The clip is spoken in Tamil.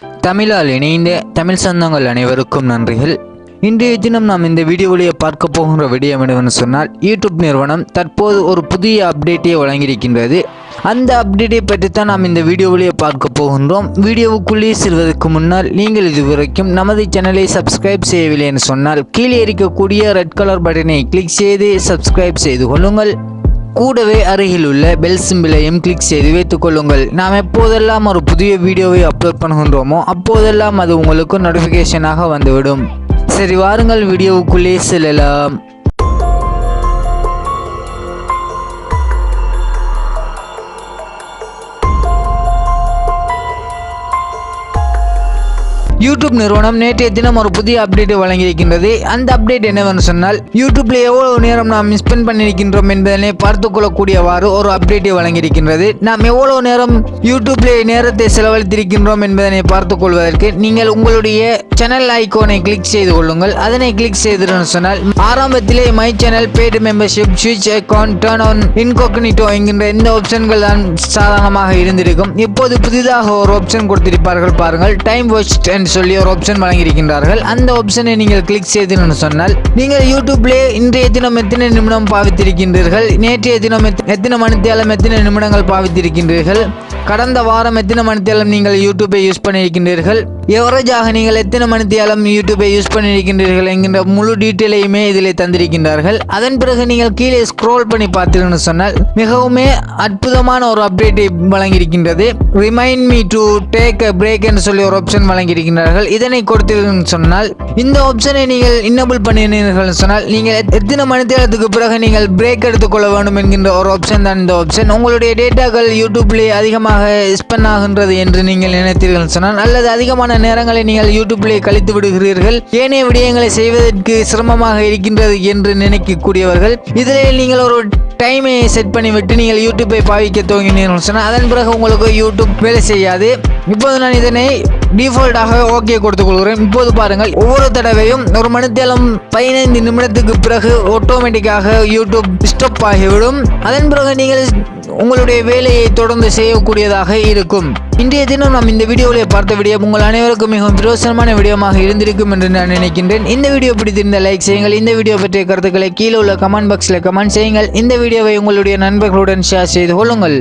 தமிழால் இணைந்த தமிழ் சொந்தங்கள் அனைவருக்கும் நன்றிகள். இன்றைய தினம் நாம் இந்த வீடியோவிலேயே பார்க்க போகின்ற விடயம் என்னவென்று சொன்னால், யூடியூப் நிறுவனம் தற்போது ஒரு புதிய அப்டேட்டை வழங்கியிருக்கின்றது. அந்த அப்டேட்டை பற்றித்தான் நாம் இந்த வீடியோவிலேயே பார்க்க போகின்றோம். வீடியோவுக்குள்ளே செல்வதற்கு முன்னால் நீங்கள் இதுவரைக்கும் நமது சேனலை சப்ஸ்கிரைப் செய்யவில்லை என்று சொன்னால் கீழே இருக்கக்கூடிய ரெட் கலர் பட்டனை கிளிக் செய்து சப்ஸ்கிரைப் செய்து கொள்ளுங்கள். கூடவே அருகில் உள்ள பெல் சிம்பிளையும் கிளிக் செய்து வைத்துக் கொள்ளுங்கள். நாம் எப்போதெல்லாம் ஒரு புதிய வீடியோவை அப்லோட் பண்ணுகின்றோமோ அப்போதெல்லாம் அது உங்களுக்கு நோட்டிஃபிகேஷனாக வந்துவிடும். சரி, வாருங்கள் வீடியோவுக்குள்ளே செல்லலாம். யூடியூப் நிறுவனம் நேற்றைய தினம் ஒரு புதிய அப்டேட்டை வழங்கியிருக்கின்றது. அந்த அப்டேட் என்னவென்று சொன்னால், யூடியூப்ல எவ்வளவு நேரம் நாம் ஸ்பெண்ட் பண்ணியிருக்கின்றோம் என்பதனை பார்த்துக் கொள்ளக்கூடியவாறு ஒரு அப்டேட்டை வழங்கியிருக்கின்றது. நாம் எவ்வளவு நேரம் யூடியூப்ல நேரத்தை செலவழித்திருக்கின்றோம் என்பதனை பார்த்துக் கொள்வதற்கு நீங்கள் உங்களுடைய சேனல் ஐக்கோனை கிளிக் செய்து கொள்ளுங்கள். அதனை கிளிக் செய்துன்னு சொன்னால் ஆரம்பத்திலே மை சேனல், பெய்டு மெம்பர்ஷிப், ஸ்விட்ச் அக்கௌண்ட், டர்ன் ஆன் இன்கோக்னிட்டோ என்கின்ற இந்த ஆப்ஷன்கள் தான் சாதாரணமாக இருந்திருக்கும். இப்போது புதிதாக ஒரு ஆப்ஷன் கொடுத்திருப்பார்கள் பாருங்கள், டைம் வேஸ்ட் என்று சொல்லி ஒரு ஆப்ஷன் வழங்கியிருக்கின்றார்கள். அந்த ஆப்ஷனை நீங்கள் கிளிக் செய்தீர்கள் சொன்னால் நீங்கள் யூடியூப்ல இன்றைய தினம் எத்தனை நிமிடம் பாவித்திருக்கின்றீர்கள், நேற்றைய தினம் எத்தனை மணித்தியாலம் எத்தனை நிமிடங்கள் பாவித்திருக்கின்றீர்கள், கடந்த வாரம் எத்தனை மணித்தியாலம் நீங்கள் யூடியூபை யூஸ் பண்ணியிருக்கின்றீர்கள், எவரேஜாக நீங்கள் எத்தனை மணித்தியாலம் யூடியூபை யூஸ் பண்ணியிருக்கின்றீர்கள் என்கின்ற முழு டீட்டெயிலையுமே இதில் தந்திருக்கின்றார்கள். அதன் பிறகு நீங்கள் கீழே ஸ்க்ரோல் பண்ணி பார்த்தீங்கன்னு சொன்னால் மிகவும் அற்புதமான ஒரு அப்டேட்டை வழங்கியிருக்கின்றது. Remind me to take a break என்று சொல்லி ஒரு ஆப்ஷன் வழங்கியிருக்கின்றார்கள். இதனை கொடுத்தீர்கள் சொன்னால் இந்த ஆப்ஷனை நீங்கள் இன்னபிள் பண்ணினீர்கள் சொன்னால் நீங்கள் எத்தனை மணித்தியாலத்துக்கு பிறகு நீங்கள் பிரேக் எடுத்துக்கொள்ள வேண்டும் என்கின்ற ஒரு ஆப்ஷன் தான் இந்த ஆப்ஷன். உங்களுடைய டேட்டாக்கள் யூடியூப்லேயே அதிகமாக ஸ்பெண்ட் ஆகின்றது என்று நீங்கள் நினைத்தீர்கள் சொன்னால், அல்லது அதிகமான நேரங்களை நீங்கள் யூடியூப்லேயே கழித்து விடுகிறீர்கள், ஏனைய விடயங்களை செய்வதற்கு சிரமமாக இருக்கின்றது என்று நினைக்கக்கூடியவர்கள் இதில் நீங்கள் ஒரு டைமை செட் பண்ணிவிட்டு நீங்கள் யூடியூப்பை பாவிக்க துவங்கினீர்கள் சொன்னால் அதன் பிறகு உங்களுக்கு யூடியூப் வேலை செய்யாது. இப்போது நான் இதனை டிஃபால்ட்டாக ஓகே கொடுத்துக் கொள்கிறேன். இப்போது பாருங்கள், ஒவ்வொரு தடவையும் ஒரு மணித்தேலம் 15 நிமிடத்துக்கு பிறகு ஆட்டோமேட்டிக்காக யூடியூப் ஸ்டாப் ஆகிவிடும். அதன் பிறகு நீங்கள் உங்களுடைய வேலையை தொடர்ந்து செய்யக்கூடியதாக இருக்கும். இன்றைய தினம் நாம் இந்த வீடியோவில் பார்த்த வீடியோ உங்கள் அனைவருக்கும் மிகவும் பிரயோசனமான வீடியோமாக இருந்திருக்கும் என்று நான் நினைக்கின்றேன். இந்த வீடியோ பிடித்திருந்த லைக் செய்யுங்கள். இந்த வீடியோ பற்றிய கருத்துக்களை கீழே உள்ள கமெண்ட் பாக்ஸில் கமெண்ட் செய்யுங்கள். இந்த வீடியோவை உங்களுடைய நண்பர்களுடன் ஷேர் செய்து கொள்ளுங்கள்.